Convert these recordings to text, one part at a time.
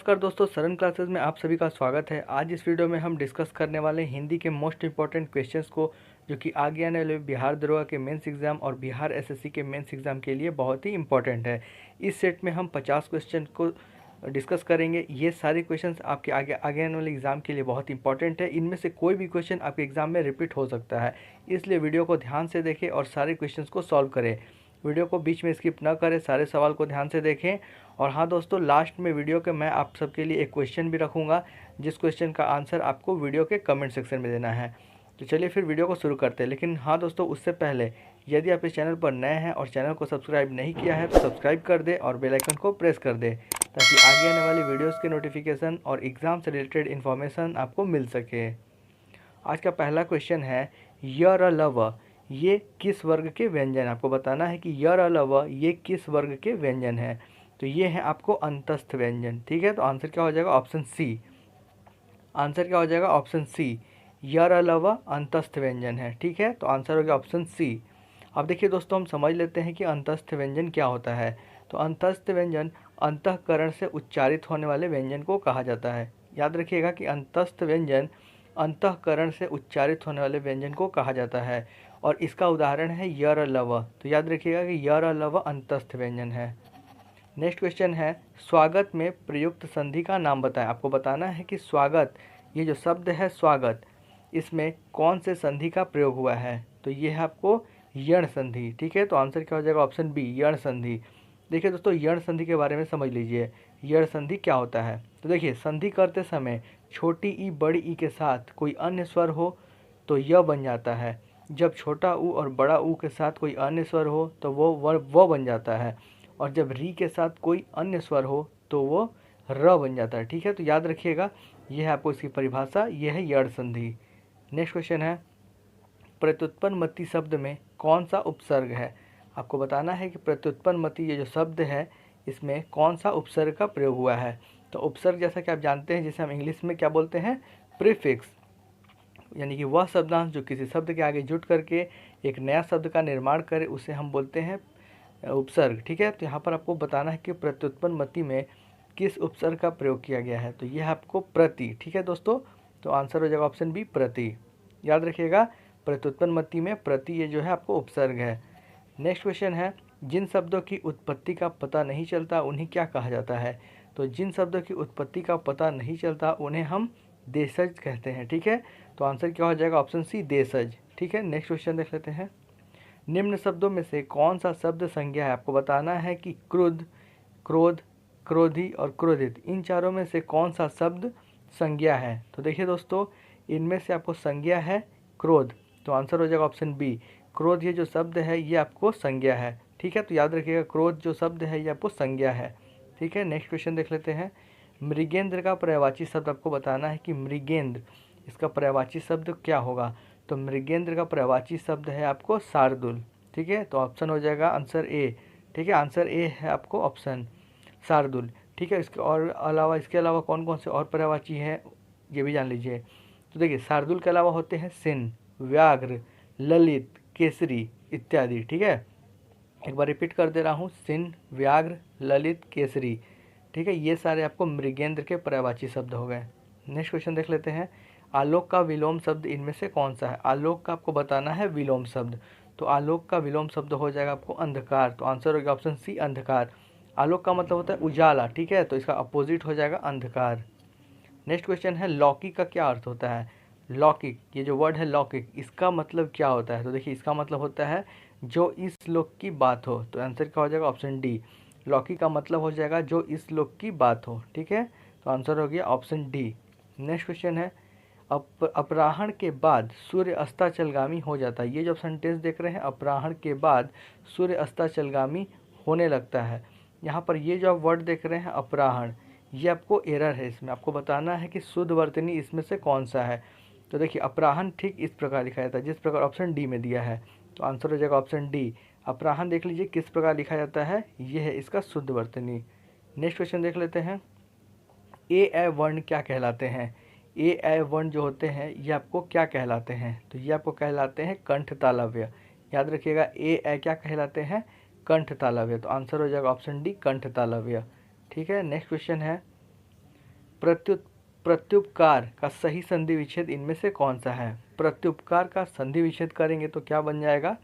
नमस्कार दोस्तों, सरन क्लासेस में आप सभी का स्वागत है। आज इस वीडियो में हम डिस्कस करने वाले हैं हिंदी के मोस्ट इंपॉर्टेंट क्वेश्चंस को, जो कि आगे आने वाले बिहार दरोगा के मेंस एग्जाम और बिहार एसएससी के मेंस एग्जाम के लिए बहुत ही इंपॉर्टेंट है। इस सेट में हम 50 क्वेश्चन को डिस्कस करेंगे। ये सारे क्वेश्चंस आपके आगे आने वाले एग्जाम के लिए बहुत इंपॉर्टेंट है। इनमें से कोई भी क्वेश्चन आपके एग्जाम में रिपीट हो सकता है, इसलिए वीडियो को ध्यान से देखें और सारे क्वेश्चंस को सॉल्व करें। वीडियो को बीच में स्किप ना करें, सारे सवाल को ध्यान से देखें। और हाँ दोस्तों, लास्ट में वीडियो के मैं आप सबके लिए एक क्वेश्चन भी रखूँगा, जिस क्वेश्चन का आंसर आपको वीडियो के कमेंट सेक्शन में देना है। तो चलिए फिर वीडियो को शुरू करते हैं। लेकिन हाँ दोस्तों, उससे पहले यदि आप इस चैनल पर नए हैं और चैनल को सब्सक्राइब नहीं किया है तो सब्सक्राइब कर दें और बेल आइकन को प्रेस कर दें, ताकि आगे आने वाली वीडियोज़ के नोटिफिकेशन और एग्ज़ाम से रिलेटेड इन्फॉर्मेशन आपको मिल सके। आज का पहला क्वेश्चन है, यर अ लव ये किस वर्ग के व्यंजन। आपको बताना है कि यर अ लव ये किस वर्ग के व्यंजन है। तो ये है आपको अंतस्थ व्यंजन। ठीक है, तो आंसर क्या हो जाएगा? Option C. आंसर क्या हो जाएगा? Option C. Year a love अंतस्थ व्यंजन है। ठीक है, तो आंसर हो गया ऑप्शन सी। अब देखिए दोस्तों, हम समझ लेते हैं कि अंतस्थ व्यंजन क्या होता है। तो अंतस्थ व्यंजन अंतःकरण से उच्चारित होने वाले व्यंजन को कहा जाता है। याद रखिएगा कि अंतस्थ व्यंजन अंतःकरण से उच्चारित होने वाले व्यंजन को कहा जाता है, और इसका उदाहरण है यर अ लव। तो याद रखिएगा कि यर अ लव अंतस्थ व्यंजन है। नेक्स्ट क्वेश्चन है, स्वागत में प्रयुक्त संधि का नाम बताएं। आपको बताना है कि स्वागत, ये जो शब्द है स्वागत, इसमें कौन से संधि का प्रयोग हुआ है। तो ये है आपको यण संधि। ठीक है, तो आंसर क्या हो जाएगा? ऑप्शन बी, यण संधि। देखिए दोस्तों, यण संधि के बारे में समझ लीजिए। यण संधि क्या होता है? तो देखिए, संधि करते समय छोटी ई बड़ी ई के साथ कोई अन्य स्वर हो तो य बन जाता है। जब छोटा ऊ और बड़ा ऊ के साथ कोई अन्य स्वर हो तो वो बन जाता है। और जब री के साथ कोई अन्य स्वर हो तो वो र बन जाता है। ठीक है, तो याद रखिएगा, यह है आपको इसकी परिभाषा, यह है यण संधि। नेक्स्ट क्वेश्चन है, प्रत्युत्पन्नमति शब्द में कौन सा उपसर्ग है। आपको बताना है कि प्रत्युत्पन्नमति ये जो शब्द है, इसमें कौन सा उपसर्ग का प्रयोग हुआ है। तो उपसर्ग जैसा कि आप जानते हैं, जिसे हम इंग्लिश में क्या बोलते हैं? प्रीफिक्स, यानी कि वह शब्दांश जो किसी शब्द के आगे जुट करके एक नया शब्द का निर्माण करे, उसे हम बोलते हैं उपसर्ग। ठीक है, तो यहाँ पर आपको बताना है कि प्रत्युत्पन्नमति में किस उपसर्ग का प्रयोग किया गया है। तो यह आपको प्रति। ठीक है दोस्तों, तो आंसर हो जाएगा ऑप्शन बी, प्रति। याद रखिएगा, प्रत्युत्पन्नमति में प्रति ये जो है आपको उपसर्ग है। नेक्स्ट क्वेश्चन है, जिन शब्दों की उत्पत्ति का पता नहीं चलता उन्हें क्या कहा जाता है। तो जिन शब्दों की उत्पत्ति का पता नहीं चलता उन्हें हम देशज कहते हैं। ठीक है, तो आंसर क्या हो जाएगा? ऑप्शन सी, देशज। ठीक है, नेक्स्ट क्वेश्चन देख लेते हैं, निम्न शब्दों में से कौन सा शब्द संज्ञा है। आपको बताना है कि क्रुद्ध, क्रोध, क्रोधी और क्रोधित, इन चारों में से कौन सा शब्द संज्ञा है। तो देखिए दोस्तों, इनमें से आपको संज्ञा है क्रोध, तो आंसर हो जाएगा ऑप्शन बी। क्रोध ये जो शब्द है ये आपको संज्ञा है। ठीक है, तो याद रखिएगा, क्रोध जो शब्द है ये आपको संज्ञा है। ठीक है, नेक्स्ट क्वेश्चन देख लेते हैं, मृगेंद्र का पर्यायवाची शब्द। आपको बताना है कि मृगेंद्र, इसका पर्यायवाची शब्द क्या होगा। तो मृगेंद्र का पर्यायवाची शब्द है आपको शार्दुल। ठीक है, तो ऑप्शन हो जाएगा आंसर ए। ठीक है, आंसर ए है आपको ऑप्शन शार्दुल। ठीक है, इसके अलावा कौन कौन से और पर्यायवाची हैं ये भी जान लीजिए। तो देखिए, शार्दुल के अलावा होते हैं सिन, व्याघ्र, ललित, केसरी इत्यादि। ठीक है, एक बार रिपीट कर दे रहा हूँ, सिन, व्याघ्र, ललित, केसरी। ठीक है, ये सारे आपको मृगेंद्र के पर्यायवाची शब्द हो गए। नेक्स्ट क्वेश्चन देख लेते हैं, आलोक का विलोम शब्द इनमें से कौन सा है। आलोक का आपको बताना है विलोम शब्द। तो आलोक का विलोम शब्द हो जाएगा आपको अंधकार। तो आंसर हो गया ऑप्शन सी, अंधकार। आलोक का मतलब होता है उजाला। ठीक है, तो इसका अपोजिट हो जाएगा अंधकार। नेक्स्ट क्वेश्चन है, लौकिक का क्या अर्थ होता है। लौकिक, ये जो वर्ड है लौकिक, इसका मतलब क्या होता है। तो देखिए, इसका मतलब होता है जो इस लोक की बात हो। तो आंसर क्या हो जाएगा? Option D. लौकिक का मतलब हो जाएगा जो इस लोक की बात हो। ठीक है, तो आंसर हो गया ऑप्शन डी। नेक्स्ट क्वेश्चन है, अपराह्न के बाद सूर्य अस्ताचलगामी हो जाता है। ये जो सेंटेंस देख रहे हैं, अपराह्न के बाद सूर्य अस्ताचलगामी होने लगता है, यहाँ पर ये जो आप वर्ड देख रहे हैं अपराह्न, ये आपको एरर है। इसमें आपको बताना है कि शुद्ध वर्तनी इसमें से कौन सा है। तो देखिए, अपराह्न ठीक इस प्रकार लिखा जाता है जिस प्रकार ऑप्शन डी में दिया है। तो आंसर हो जाएगा ऑप्शन डी। अपराह्न देख लीजिए किस प्रकार लिखा जाता है, ये है इसका शुद्ध वर्तनी। नेक्स्ट क्वेश्चन देख लेते हैं, ए वर्ण क्या कहलाते हैं। ए वर्ण जो होते हैं ये आपको क्या कहलाते हैं। तो ये आपको कहलाते हैं कंठ तालव्य। याद रखिएगा, ए क्या कहलाते हैं? कंठ तालव्य। तो आंसर हो जाएगा ऑप्शन डी, कंठ तालव्य। ठीक है, नेक्स्ट क्वेश्चन है, प्रत्युपकार का सही संधि विच्छेद इनमें से कौन सा है? प्रत्युपकार का संधि विच्छेद करेंगे तो क्या बन जाएगा?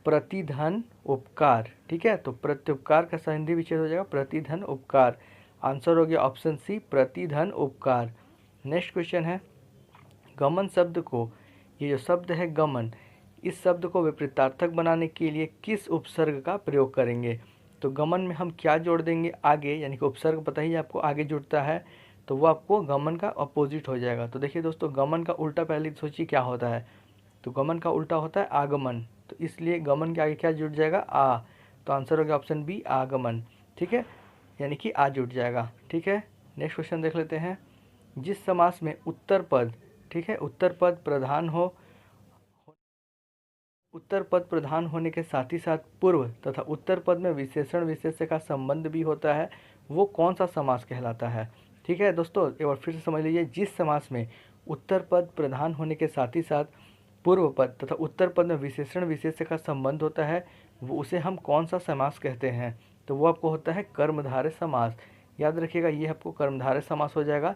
प्रतिधन उपकार। ठीक है, तो प्रत्युपकार का संधि विच्छेद हो जाएगा प्रतिधन उपकार। आंसर हो गया ऑप्शन सी, प्रतिधन उपकार। नेक्स्ट क्वेश्चन है, गमन शब्द को, ये जो शब्द है गमन, इस शब्द को विपरीतार्थक बनाने के लिए किस उपसर्ग का प्रयोग करेंगे? तो गमन में हम क्या जोड़ देंगे आगे, यानी कि उपसर्ग पता ही आपको आगे जुड़ता है, तो वो आपको गमन का अपोजिट हो जाएगा। तो देखिए दोस्तों, गमन का उल्टा पहले सोचिए क्या होता है, तो गमन का उल्टा होता है आगमन, तो इसलिए गमन के आगे क्या जुड़ जाएगा? आ। तो आंसर हो गया ऑप्शन बी, आगमन। ठीक है, यानी कि आ जुड़ जाएगा। ठीक है, नेक्स्ट क्वेश्चन देख लेते हैं। जिस समास में उत्तर पद, ठीक है, उत्तर पद प्रधान होने के साथ ही साथ पूर्व तथा उत्तर पद में विशेषण विशेष्य का संबंध भी होता है, वो कौन सा समास कहलाता है? ठीक है दोस्तों, एक बार फिर से समझ लीजिए। जिस समास में उत्तर पद प्रधान होने के साथ ही साथ पूर्व पद तथा उत्तर पद में विशेषण विशेष्य का संबंध होता है, वो उसे हम कौन सा समास कहते हैं? तो वो आपको होता है कर्मधारय समास। याद रखिएगा, ये आपको कर्मधारय समास हो जाएगा,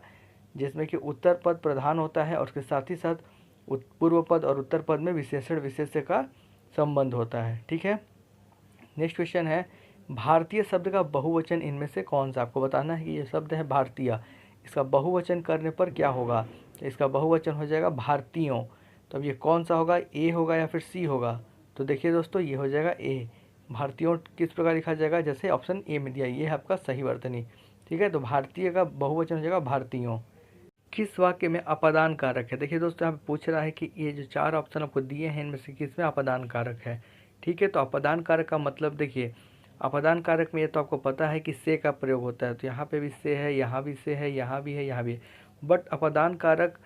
जिसमें कि उत्तर पद प्रधान होता है और उसके साथ ही साथ पूर्व पद और उत्तर पद में विशेषण विशेष्य का संबंध होता है। ठीक है, नेक्स्ट क्वेश्चन है, भारतीय शब्द का बहुवचन इनमें से कौन सा? आपको बताना है कि ये शब्द है भारतीय, इसका बहुवचन करने पर क्या होगा? तो इसका बहुवचन हो जाएगा भारतीयों। तो अब ये कौन सा होगा, ए होगा या फिर सी होगा? तो देखिए दोस्तों, ये हो जाएगा ए। भारतीयों किस प्रकार लिखा जाएगा? जैसे ऑप्शन ए में दिया, ये है आपका सही वर्तनी। ठीक है, तो भारतीय का बहुवचन हो जाएगा भारतीयों। किस वाक्य में अपादान कारक है? देखिए दोस्तों, यहाँ पे पूछ रहा है कि ये जो चार ऑप्शन आपको दिए हैं, इनमें से किस में अपादान कारक है? ठीक है, तो अपादान कारक का मतलब देखिए, अपादान कारक में ये तो आपको पता है कि से का प्रयोग होता है, तो यहाँ पे भी से है, यहाँ भी से है, यहाँ भी है, यहाँ भी है। बट अपादान कारक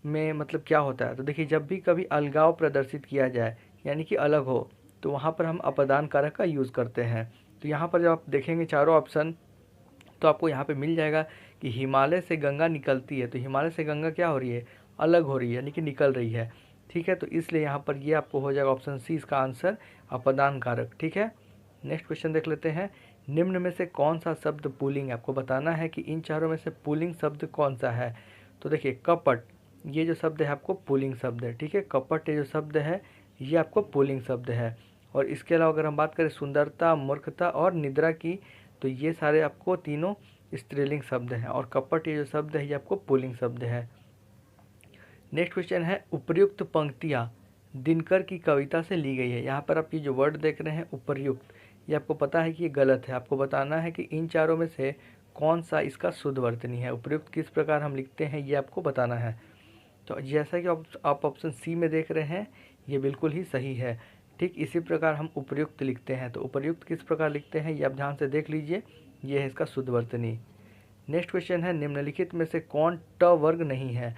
में मतलब क्या होता है? तो देखिए, जब भी कभी अलगाव प्रदर्शित किया जाए, यानी कि अलग हो, तो वहाँ पर हम अपादान कारक का यूज़ करते हैं। तो यहाँ पर जब आप देखेंगे चारों ऑप्शन, तो आपको यहाँ पे मिल जाएगा कि हिमालय से गंगा निकलती है, तो हिमालय से गंगा क्या हो रही है? अलग हो रही है, यानी कि निकल रही है। ठीक है, तो इसलिए यहाँ पर ये आपको हो जाएगा ऑप्शन सी, इसका आंसर अपादान कारक। ठीक है, नेक्स्ट क्वेश्चन देख लेते हैं। निम्न में से कौन सा शब्द पुल्लिंग? आपको बताना है कि इन चारों में से पुल्लिंग शब्द कौन सा है। तो देखिए, कपट, ये जो शब्द है आपको पुल्लिंग शब्द है। ठीक है, कपट ये जो शब्द है, ये आपको पुल्लिंग शब्द है। और इसके अलावा अगर हम बात करें सुंदरता, मूर्खता और निद्रा की, तो ये सारे आपको तीनों स्त्रीलिंग शब्द हैं, और कपट ये जो शब्द है ये आपको पुल्लिंग शब्द है। नेक्स्ट क्वेश्चन है, उपर्युक्त पंक्तियाँ दिनकर की कविता से ली गई है। यहाँ पर आप ये जो वर्ड देख रहे हैं उपर्युक्त, ये आपको पता है कि ये गलत है। आपको बताना है कि इन चारों में से कौन सा इसका शुद्ध वर्तनी है। उपर्युक्त किस प्रकार हम लिखते हैं, ये आपको बताना है। तो जैसा कि आप ऑप्शन सी में देख रहे हैं, ये बिल्कुल ही सही है। ठीक इसी प्रकार हम उपर्युक्त लिखते हैं। तो उपर्युक्त किस प्रकार लिखते हैं, ये आप ध्यान से देख लीजिए, ये है इसका शुद्ध वर्तनी। नेक्स्ट क्वेश्चन है, निम्नलिखित में से कौन ट वर्ग नहीं है?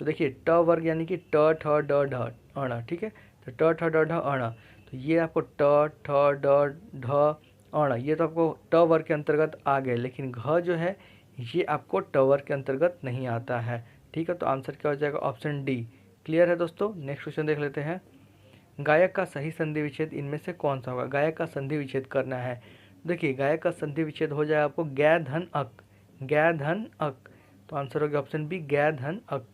तो देखिए, ट वर्ग यानी कि ट, ठ, ड, ढ, अण। ठीक है, तो ट, ठ, ड, ढ, अण, तो ये आपको ट, ठ, ड, ढ, अण, ये तो आपको ट वर्ग के अंतर्गत आ गए, लेकिन घ जो है ये आपको ट वर्ग के अंतर्गत नहीं आता है। ठीक है, तो आंसर क्या हो जाएगा? Option D. क्लियर है दोस्तों, नेक्स्ट क्वेश्चन देख लेते हैं। गायक का सही संधि विच्छेद इनमें से कौन सा होगा? गायक का संधि विच्छेद करना है। देखिए, गायक का संधि विच्छेद हो जाएगा आपको गै धन अक, गै धन अक, तो आंसर हो गया ऑप्शन बी, गै धन अक।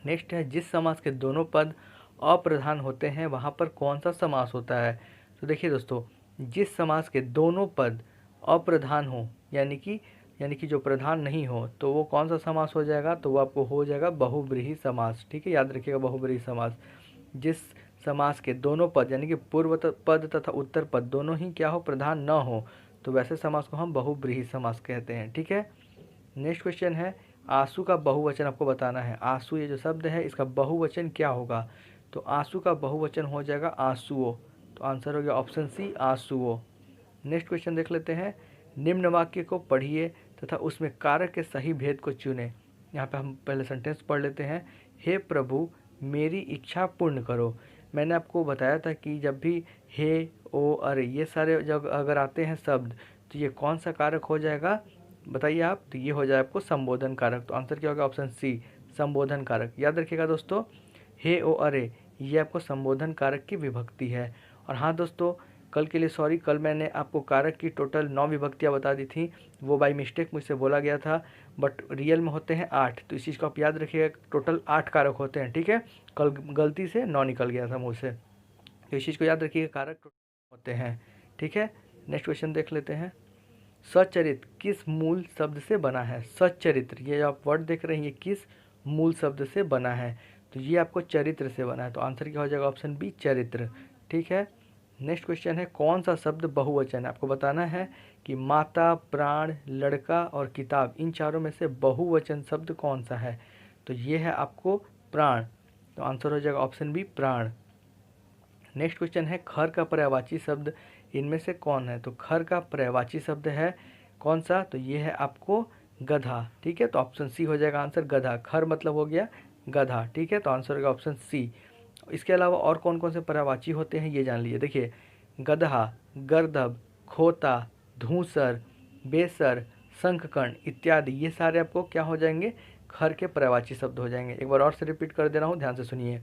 नेक्स्ट है, जिस समास के दोनों पद अप्रधान होते हैं वहाँ पर कौन सा समास होता है? तो देखिए दोस्तों, जिस समास के दोनों पद अप्रधान हो, यानी कि जो प्रधान नहीं हो, तो वो कौन सा समास हो जाएगा? तो वो आपको हो जाएगा बहुब्रीहि समास। ठीक है, याद रखिएगा बहुब्रीहि समास। जिस समास के दोनों पद यानी कि पूर्व पद तथा उत्तर पद दोनों ही क्या हो? प्रधान न हो, तो वैसे समास को हम बहुब्रीहि समास कहते हैं। ठीक है, नेक्स्ट क्वेश्चन है, आंसू का बहुवचन आपको बताना है। आंसू ये जो शब्द है इसका बहुवचन क्या होगा? तो आंसू का बहुवचन हो जाएगा आंसुओं, तो आंसर हो गया ऑप्शन सी, आंसुओं। नेक्स्ट क्वेश्चन देख लेते हैं, निम्न वाक्य को पढ़िए तथा उसमें कारक के सही भेद को चुनें। यहाँ पे हम पहले सेंटेंस पढ़ लेते हैं। हे प्रभु, मेरी इच्छा पूर्ण करो। मैंने आपको बताया था कि जब भी हे, ओ, अरे ये सारे जब अगर आते हैं शब्द, तो ये कौन सा कारक हो जाएगा बताइए आप? तो ये हो जाए आपको संबोधन कारक। तो आंसर क्या होगा? ऑप्शन सी, संबोधन कारक। याद रखिएगा दोस्तों, हे, ओ, अरे ये आपको संबोधन कारक की विभक्ति है। और हाँ दोस्तों, कल के लिए सॉरी, कल मैंने आपको कारक की टोटल 9 विभक्तियाँ बता दी थी, वो बाई मिस्टेक मुझसे बोला गया था, बट रियल में होते हैं 8। तो इस चीज़ को आप याद रखिएगा, टोटल 8 कारक होते हैं, ठीक है। कल गलती से 9 निकल गया था मुझसे, तो इस चीज़ को याद रखिएगा, कारक होते हैं, ठीक है। नेक्स्ट क्वेश्चन देख लेते हैं। सच्चरित्र किस मूल शब्द से बना है? सच्चरित्र, ये आप वर्ड देख रहे हैं, ये किस मूल शब्द से बना है? तो ये आपको चरित्र से बना है, तो आंसर क्या हो जाएगा? ऑप्शन बी, चरित्र, ठीक है। नेक्स्ट क्वेश्चन है, कौन सा शब्द बहुवचन है? आपको बताना है कि माता, प्राण, लड़का और किताब, इन चारों में से बहुवचन शब्द कौन सा है? तो ये है आपको प्राण, तो आंसर हो जाएगा ऑप्शन बी, प्राण। नेक्स्ट क्वेश्चन है, खर का पर्यायवाची शब्द इनमें से कौन है? तो खर का पर्यायवाची शब्द है कौन सा? तो ये है आपको गधा, ठीक है। तो ऑप्शन सी हो जाएगा आंसर, गधा। खर मतलब हो गया गधा, ठीक है। तो आंसर होगा ऑप्शन सी। इसके अलावा और कौन कौन से पर्यायवाची होते हैं ये जान लीजिए। देखिए, गधा, गर्दभ, खोता, धूसर, बेसर, शंखकर्ण इत्यादि, ये सारे आपको क्या हो जाएंगे? खर के पर्यायवाची शब्द हो जाएंगे। एक बार और से रिपीट कर दे रहा हूँ, ध्यान से सुनिए।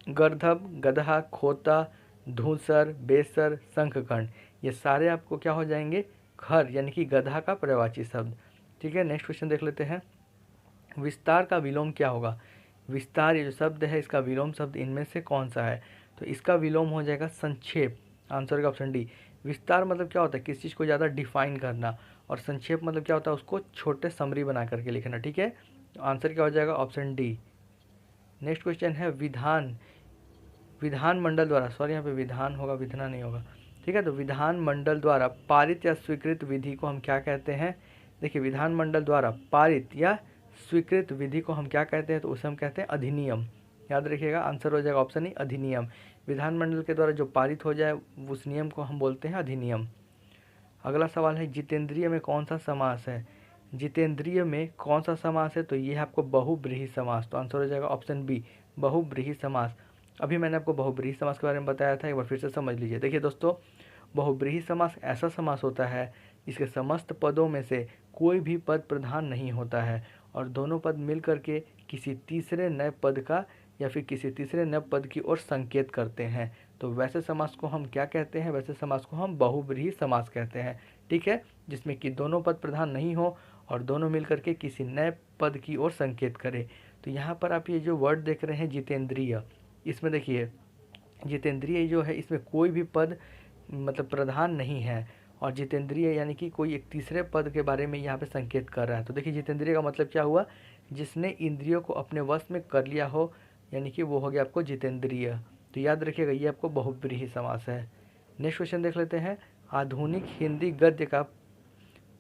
गर्दभ, गधा, खोता, धूसर, बेसर, शंखकर्ण, ये सारे आपको क्या हो जाएंगे? खर यानी कि गधा का पर्यायवाची शब्द, ठीक है। नेक्स्ट क्वेश्चन देख लेते हैं। विस्तार का विलोम क्या होगा? विस्तार ये जो शब्द है, इसका विलोम शब्द इनमें से कौन सा है? तो इसका विलोम हो जाएगा संक्षेप, आंसर का ऑप्शन डी। विस्तार मतलब क्या होता है? किसी चीज़ को ज़्यादा डिफाइन करना, और संक्षेप मतलब क्या होता है? उसको छोटे समरी बना करके लिखना, ठीक है। तो आंसर क्या हो जाएगा? Option D. नेक्स्ट क्वेश्चन है, विधानमंडल द्वारा, सॉरी यहाँ पे विधान होगा, विधना नहीं होगा, ठीक है। तो विधानमंडल द्वारा पारित या स्वीकृत विधि को हम क्या कहते हैं? देखिए, विधानमंडल द्वारा पारित या स्वीकृत विधि को हम क्या कहते हैं? तो उसे हम कहते हैं अधिनियम, याद रखिएगा। आंसर हो जाएगा ऑप्शन ई, अधिनियम। विधानमंडल के द्वारा जो पारित हो जाए उस नियम को हम बोलते हैं अधिनियम। अगला सवाल है, जितेंद्रिय में कौन सा समास है? जितेंद्रिय में कौन सा समास है? तो ये है आपको बहुब्रीहि समास, तो आंसर हो जाएगा ऑप्शन बी, बहुब्रीहि समास। अभी मैंने आपको बहुब्रीहि समास के बारे में बताया था, एक बार फिर से समझ लीजिए। देखिए दोस्तों, बहुब्रीहि समास ऐसा समास होता है जिसके समस्त पदों में से कोई भी पद प्रधान नहीं होता है, और दोनों पद मिल करके किसी तीसरे नए पद का या फिर किसी तीसरे नए पद की ओर संकेत करते हैं। तो वैसे समास को हम क्या कहते हैं? वैसे समास को हम बहुब्रीहि समास कहते हैं, ठीक है। जिसमें कि दोनों पद प्रधान नहीं हो और दोनों मिलकर के किसी नए पद की ओर संकेत करें। तो यहाँ पर आप ये जो वर्ड देख रहे हैं जितेंद्रिय, इसमें देखिए जितेंद्रिय जो है, इसमें कोई भी पद मतलब प्रधान नहीं है, और जितेंद्रिय यानी कि कोई एक तीसरे पद के बारे में यहाँ पे संकेत कर रहा है। तो देखिए, जितेंद्रिय का मतलब क्या हुआ? जिसने इंद्रियों को अपने वश में कर लिया हो, यानी कि वो हो गया आपको जितेंद्रिय। तो याद रखिएगा, ये आपको बहुब्रीहि समास है। नेक्स्ट क्वेश्चन देख लेते हैं। आधुनिक हिंदी गद्य का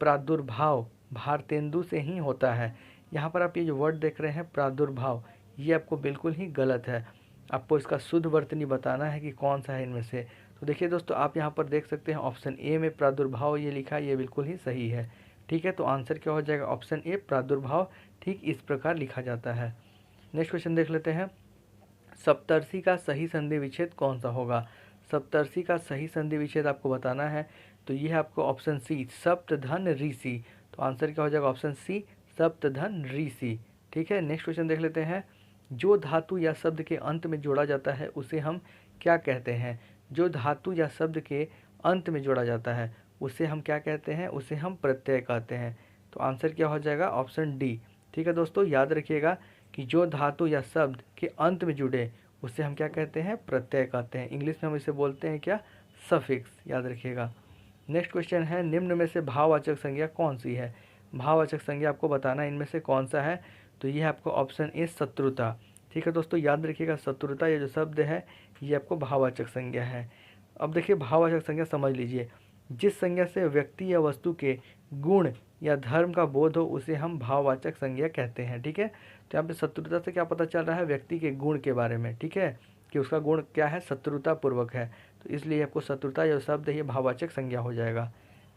प्रादुर्भाव भारतेंदु से ही होता है। यहाँ पर आप ये जो वर्ड देख रहे हैं प्रादुर्भाव, ये आपको बिल्कुल ही गलत है। आपको इसका शुद्ध वर्तनी बताना है कि कौन सा है इनमें से। तो देखिए दोस्तों, आप यहाँ पर देख सकते हैं ऑप्शन ए में प्रादुर्भाव ये लिखा है, ये बिल्कुल ही सही है, ठीक है। तो आंसर क्या हो जाएगा? ऑप्शन ए, प्रादुर्भाव, ठीक इस प्रकार लिखा जाता है। नेक्स्ट क्वेश्चन देख लेते हैं। सप्तर्षि का सही संधि विच्छेद कौन सा होगा? सप्तर्षि का सही संधि विच्छेद आपको बताना है, तो ये है आपको ऑप्शन सी, सप्तधन ऋषि। तो आंसर क्या हो जाएगा? ऑप्शन सी, सप्तधन ऋषि, ठीक है। नेक्स्ट क्वेश्चन देख लेते हैं। जो धातु या शब्द के अंत में जोड़ा जाता है उसे हम क्या कहते हैं? जो धातु या शब्द के अंत में जोड़ा जाता है उसे हम क्या कहते हैं? उसे हम प्रत्यय कहते हैं। तो आंसर क्या हो जाएगा? ऑप्शन डी, ठीक है दोस्तों। याद रखिएगा कि जो धातु या शब्द के अंत में जुड़े उसे हम क्या कहते हैं? प्रत्यय कहते हैं। इंग्लिश में हम इसे बोलते हैं क्या? सफिक्स, याद रखिएगा। नेक्स्ट क्वेश्चन है, निम्न में से भाववाचक संज्ञा कौन सी है? भाववाचक संज्ञा आपको बताना है इनमें से कौन सा है। तो ये है आपको ऑप्शन ए, शत्रुता, ठीक है दोस्तों। याद रखिएगा, शत्रुता ये जो शब्द है ये आपको भाववाचक संज्ञा है। अब देखिए, भाववाचक संज्ञा समझ लीजिए, जिस संज्ञा से व्यक्ति या वस्तु के गुण या धर्म का बोध हो उसे हम भाववाचक संज्ञा कहते हैं, ठीक है। तो यहाँ पे शत्रुता से क्या पता चल रहा है? व्यक्ति के गुण के बारे में, ठीक है, कि उसका गुण क्या है? शत्रुता पूर्वक है। तो इसलिए आपको शत्रुता जो शब्द है ये भाववाचक संज्ञा हो जाएगा।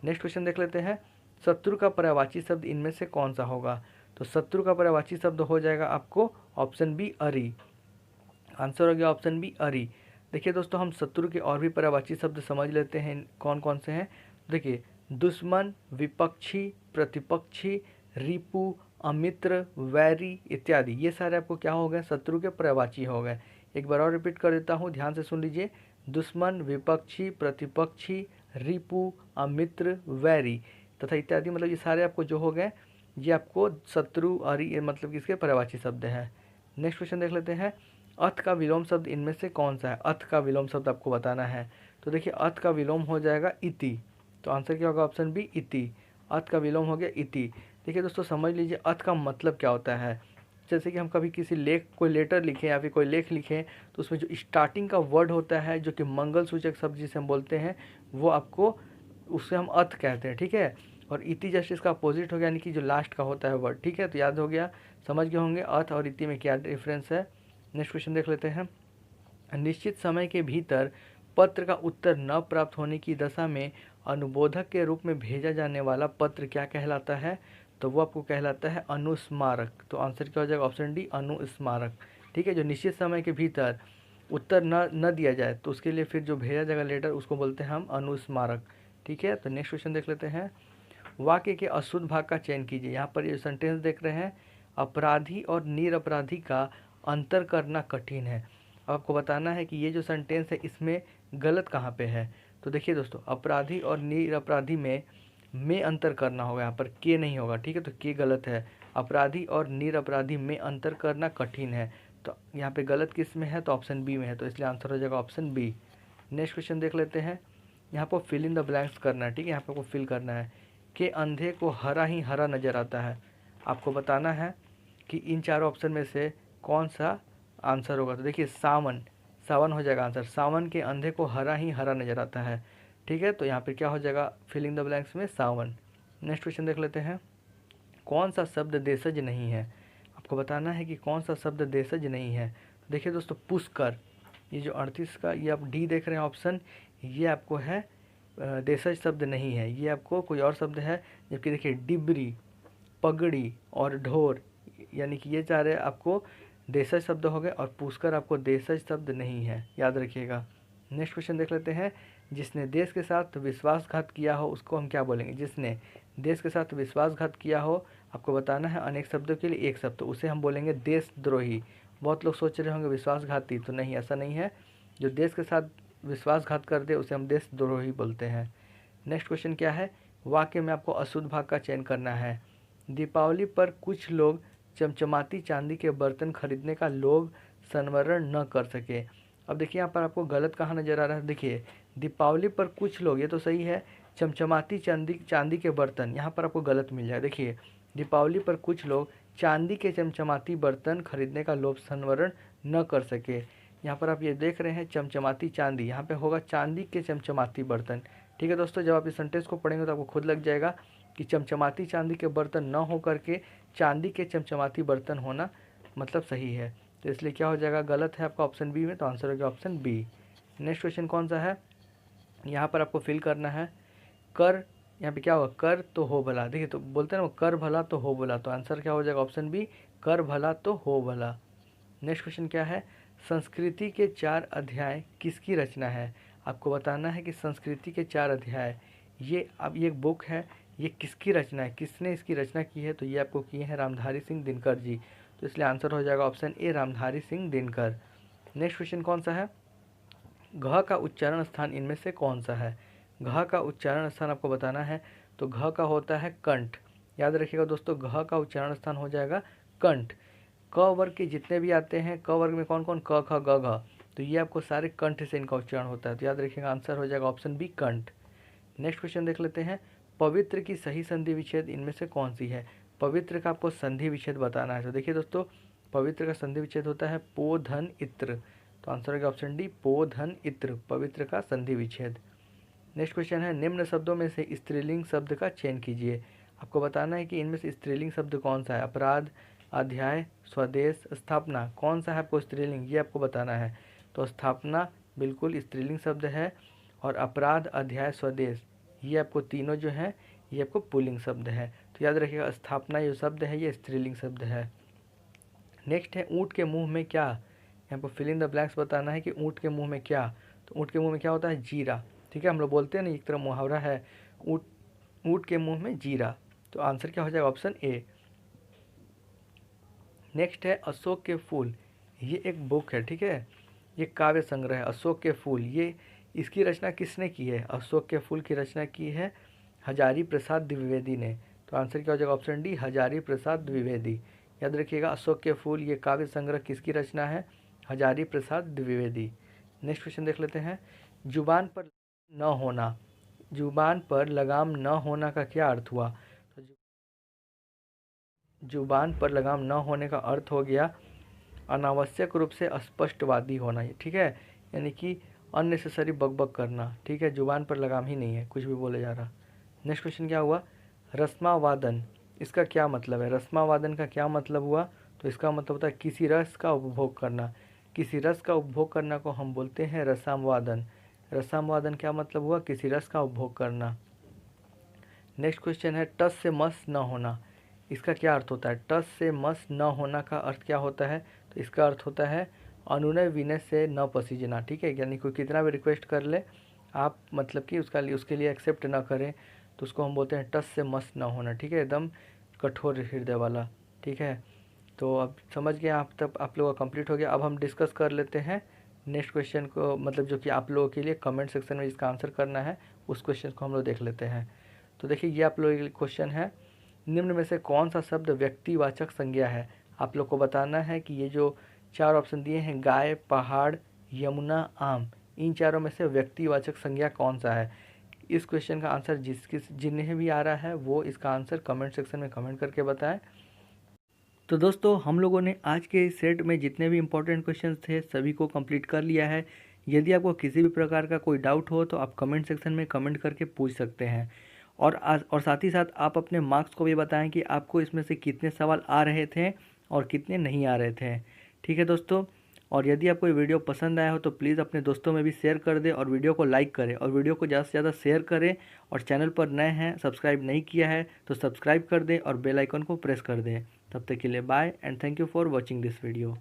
नेक्स्ट क्वेश्चन देख लेते हैं। शत्रु का पर्यायवाची शब्द इनमें से कौन सा होगा? तो शत्रु का पर्यायवाची शब्द हो जाएगा आपको ऑप्शन बी, अरि। आंसर हो गया ऑप्शन बी, अरि। देखिए दोस्तों, हम शत्रु के और भी पर्यायवाची शब्द समझ लेते हैं, कौन कौन से हैं। देखिए, दुश्मन, विपक्षी, प्रतिपक्षी, रिपु, अमित्र, वैरी इत्यादि, ये सारे आपको क्या हो गए? शत्रु के पर्यायवाची हो गए। एक बार और रिपीट कर देता हूँ, ध्यान से सुन लीजिए। दुश्मन, विपक्षी, प्रतिपक्षी, रिपु, अमित्र, वैरी तथा इत्यादि। मतलब ये सारे आपको जो हो गए ये आपको शत्रु और ये मतलब इसके पर्यायवाची शब्द हैं। नेक्स्ट क्वेश्चन देख लेते हैं, अथ का विलोम शब्द इनमें से कौन सा है? अथ का विलोम शब्द आपको बताना है। तो देखिए अथ का विलोम हो जाएगा इति, तो आंसर क्या होगा? ऑप्शन बी इति। अथ का विलोम हो गया इति। देखिए दोस्तों समझ लीजिए अथ का मतलब क्या होता है। जैसे कि हम कभी किसी लेख कोई लेटर लिखें या फिर कोई लेख लिखें तो उसमें जो स्टार्टिंग का वर्ड होता है जो कि मंगल सूचक शब्द जिसे हम बोलते हैं वो आपको उससे हम अथ कहते हैं, ठीक है। और इति जस्ट इसका अपोजिट हो गया, यानी कि जो लास्ट का होता है वर्ड, ठीक है। तो याद हो गया, समझ गए होंगे अथ और इति में क्या डिफरेंस है। नेक्स्ट क्वेश्चन देख लेते हैं, निश्चित समय के भीतर पत्र का उत्तर न प्राप्त होने की दशा में अनुबोधक के रूप में भेजा जाने वाला पत्र क्या कहलाता है? तो वो आपको कहलाता है अनुस्मारक। तो आंसर क्या हो जाएगा? ऑप्शन डी अनुस्मारक, ठीक है। जो निश्चित समय के भीतर उत्तर न दिया जाए तो उसके लिए फिर जो भेजा जाएगा लेटर उसको बोलते हैं हम अनुस्मारक, ठीक है। तो नेक्स्ट क्वेश्चन देख लेते हैं, वाक्य के अशुद्ध भाग का चयन कीजिए। यहाँ पर ये सेंटेंस देख रहे हैं, अपराधी और निरपराधी का अंतर करना कठिन है। आपको बताना है कि ये जो सेंटेंस है इसमें गलत कहाँ पे है। तो देखिए दोस्तों, अपराधी और निरपराधी में अंतर करना होगा, यहाँ पर के नहीं होगा, ठीक है। तो के गलत है, अपराधी और निरपराधी में अंतर करना कठिन है। तो यहाँ पे गलत किस में है? तो ऑप्शन बी में है, तो इसलिए आंसर हो जाएगा ऑप्शन बी। नेक्स्ट क्वेश्चन देख लेते हैं, यहाँ पर फिल इन द ब्लैंक्स करना है, ठीक है। यहाँ पर आपको फिल करना है कि अंधे को हरा ही हरा नज़र आता है। आपको बताना है कि इन चारों ऑप्शन में से कौन सा आंसर होगा। तो देखिए सावन, सावन हो जाएगा आंसर। सावन के अंधे को हरा ही हरा नज़र आता है, ठीक है। तो यहाँ पे क्या हो जाएगा? फिलिंग द ब्लैंक्स में सावन। नेक्स्ट क्वेश्चन देख लेते हैं, कौन सा शब्द देशज नहीं है? आपको बताना है कि कौन सा शब्द देशज नहीं है। देखिए दोस्तों, पुष्कर, ये जो 38 का ये आप डी देख रहे हैं ऑप्शन, ये आपको है देशज शब्द नहीं है, ये आपको कोई और शब्द है। जबकि देखिए डिबरी, पगड़ी और ढोर, यानी कि ये चाह रहे आपको देशज शब्द हो गए और पुष्कर आपको देशज शब्द नहीं है, याद रखिएगा। नेक्स्ट क्वेश्चन देख लेते हैं, जिसने देश के साथ विश्वासघात किया हो उसको हम क्या बोलेंगे? जिसने देश के साथ विश्वासघात किया हो, आपको बताना है अनेक शब्दों के लिए एक शब्द, तो उसे हम बोलेंगे देशद्रोही। बहुत लोग सोच रहे होंगे विश्वासघाती, तो नहीं, ऐसा नहीं है। जो देश के साथ विश्वासघात कर दे उसे हम देशद्रोही बोलते हैं। नेक्स्ट क्वेश्चन क्या है? वाक्य में आपको अशुद्ध भाग का चयन करना है। दीपावली पर कुछ लोग चमचमाती चांदी के बर्तन खरीदने का लोभ संवरण न कर सके। अब देखिए यहाँ पर आपको गलत कहाँ नज़र आ रहा है। देखिए दीपावली पर कुछ लोग, ये तो सही है, चमचमाती चांदी के बर्तन, यहाँ पर आपको गलत मिल जाए। देखिए दीपावली पर कुछ लोग चांदी के चमचमाती बर्तन खरीदने का लोभ संवरण न कर सके। यहाँ पर आप ये देख रहे हैं चमचमाती चांदी, यहाँ पे होगा चांदी के चमचमाती बर्तन, ठीक है दोस्तों। जब आप इस सेंटेंस को पढ़ेंगे तो आपको खुद लग जाएगा कि चमचमाती चांदी के बर्तन न हो करके चांदी के चमचमाती बर्तन होना मतलब सही है। तो इसलिए क्या हो जाएगा? गलत है आपका ऑप्शन बी में, तो आंसर हो गया ऑप्शन बी। नेक्स्ट क्वेश्चन कौन सा है? यहाँ पर आपको फिल करना है कर, यहाँ पे क्या होगा? कर तो हो भला। देखिए तो बोलते हैं ना, कर भला तो हो भला, तो आंसर क्या हो जाएगा? ऑप्शन बी, कर भला तो हो भला। नेक्स्ट क्वेश्चन क्या है? संस्कृति के 4 अध्याय किसकी रचना है? आपको बताना है कि संस्कृति के 4 अध्याय, ये अब ये एक बुक है, ये किसकी रचना है, किसने इसकी रचना की है? तो ये आपको किए हैं रामधारी सिंह दिनकर जी, तो इसलिए आंसर हो जाएगा option A, Ramdhari Singh Dinkar. Next question कौन सा है? घ का उच्चारण स्थान इनमें से कौन सा है? घ का उच्चारण स्थान आपको बताना है। तो घ का होता है कंठ, याद रखिएगा दोस्तों, घ का उच्चारण स्थान हो जाएगा कंठ। क वर्ग के जितने भी आते हैं, क वर्ग में कौन कौन? क ख ग घ, तो ये आपको सारे कंठ से इनका उच्चारण होता है, तो याद रखिएगा आंसर हो जाएगा ऑप्शन बी, कंठ। नेक्स्ट क्वेश्चन देख लेते हैं, पवित्र की सही संधि विच्छेद इनमें से कौन सी है? पवित्र का आपको संधि विच्छेद बताना है। तो देखिए दोस्तों, पवित्र का संधि विच्छेद होता है पो धन इत्र, तो आंसर होगा ऑप्शन डी, पो धन इत्र, पवित्र का संधि विच्छेद। नेक्स्ट क्वेश्चन है, निम्न शब्दों में से स्त्रीलिंग शब्द का चयन कीजिए। आपको बताना है कि इनमें से स्त्रीलिंग शब्द कौन सा है? अपराध, अध्याय, स्वदेश, स्थापना, कौन सा है आपको स्त्रीलिंग, ये आपको बताना है। तो स्थापना बिल्कुल स्त्रीलिंग शब्द है, और अपराध, अध्याय, स्वदेश, ये आपको तीनों जो है ये आपको पुल्लिंग शब्द है। तो याद रखिएगा स्थापना जो शब्द है ये स्त्रीलिंग शब्द है। नेक्स्ट है, ऊँट के मुंह में क्या? यहाँ पर फिल इन द ब्लैंक्स बताना है कि ऊँट के मुंह में क्या? तो ऊँट के मुंह में क्या होता है? जीरा, ठीक है। हम लोग बोलते हैं ना, एक तरह मुहावरा है, ऊँट के मुंह में जीरा, तो आंसर क्या हो जाएगा? Option A. नेक्स्ट है, अशोक के फूल, ये एक बुक है, ठीक है। ये काव्य संग्रह है। अशोक के फूल, ये इसकी रचना किसने की है? अशोक के फूल की रचना की है हजारी प्रसाद द्विवेदी ने। तो आंसर क्या हो जाएगा? Option D, Hazari Prasad Dwivedi. याद रखिएगा, अशोक के फूल ये काव्य संग्रह किसकी रचना है? हजारी प्रसाद द्विवेदी। नेक्स्ट क्वेश्चन देख लेते हैं। जुबान पर न होना, जुबान पर लगाम न होना का क्या अर्थ हुआ? तो जुबान पर लगाम न होने का अर्थ हो गया अनावश्यक रूप से अस्पष्टवादी होना। ठीक है, यानी कि अननेसेसरी बकबक करना। ठीक है, जुबान पर लगाम ही नहीं है, कुछ भी बोले जा रहा। नेक्स्ट क्वेश्चन क्या हुआ? रस्मावादन, इसका क्या मतलब है? रस्मावादन का क्या मतलब हुआ? तो इसका मतलब होता है किसी रस का उपभोग करना। किसी रस का उपभोग करना को हम बोलते हैं रसामवादन। रसामवादन क्या मतलब हुआ? किसी रस का उपभोग करना। नेक्स्ट क्वेश्चन है टस से मस न होना, इसका क्या अर्थ होता है? टस से मस न होना का अर्थ क्या होता है? तो इसका अर्थ होता है अनुनय विनय से न पसीजना। ठीक है, यानी कोई कितना भी रिक्वेस्ट कर ले, आप मतलब कि उसके लिए एक्सेप्ट ना करें, तो उसको हम बोलते हैं टस से मस न होना। ठीक है, एकदम कठोर हृदय वाला। ठीक है, तो अब समझ गए आप, तब आप लोगों का कंप्लीट हो गया। अब हम डिस्कस कर लेते हैं नेक्स्ट क्वेश्चन को, मतलब जो कि आप लोगों के लिए कमेंट सेक्शन में जिसका आंसर करना है उस क्वेश्चन को हम लोग देख लेते हैं। तो देखिए, ये आप लोगों के लिए क्वेश्चन है, निम्न में से कौन सा शब्द व्यक्तिवाचक संज्ञा है? आप लोग को बताना है कि ये जो 4 ऑप्शन दिए हैं, गाय, पहाड़, यमुना, आम, इन चारों में से व्यक्तिवाचक संज्ञा कौन सा है? इस क्वेश्चन का आंसर जिन्हें भी आ रहा है वो इसका आंसर कमेंट सेक्शन में कमेंट करके बताएं। तो दोस्तों, हम लोगों ने आज के इस सेट में जितने भी इम्पोर्टेंट क्वेश्चंस थे सभी को कंप्लीट कर लिया है। यदि आपको किसी भी प्रकार का कोई डाउट हो तो आप कमेंट सेक्शन में कमेंट करके पूछ सकते हैं। और साथ ही साथ आप अपने मार्क्स को भी बताएं कि आपको इसमें से कितने सवाल आ रहे थे और कितने नहीं आ रहे थे। ठीक है दोस्तों, और यदि आपको ये वीडियो पसंद आया हो तो प्लीज़ अपने दोस्तों में भी शेयर कर दें और वीडियो को लाइक करें और वीडियो को ज़्यादा से ज़्यादा शेयर करें। और चैनल पर नए हैं, सब्सक्राइब नहीं किया है तो सब्सक्राइब कर दें और बेल आइकन को प्रेस कर दें। तब तक के लिए bye and thank you for watching this video.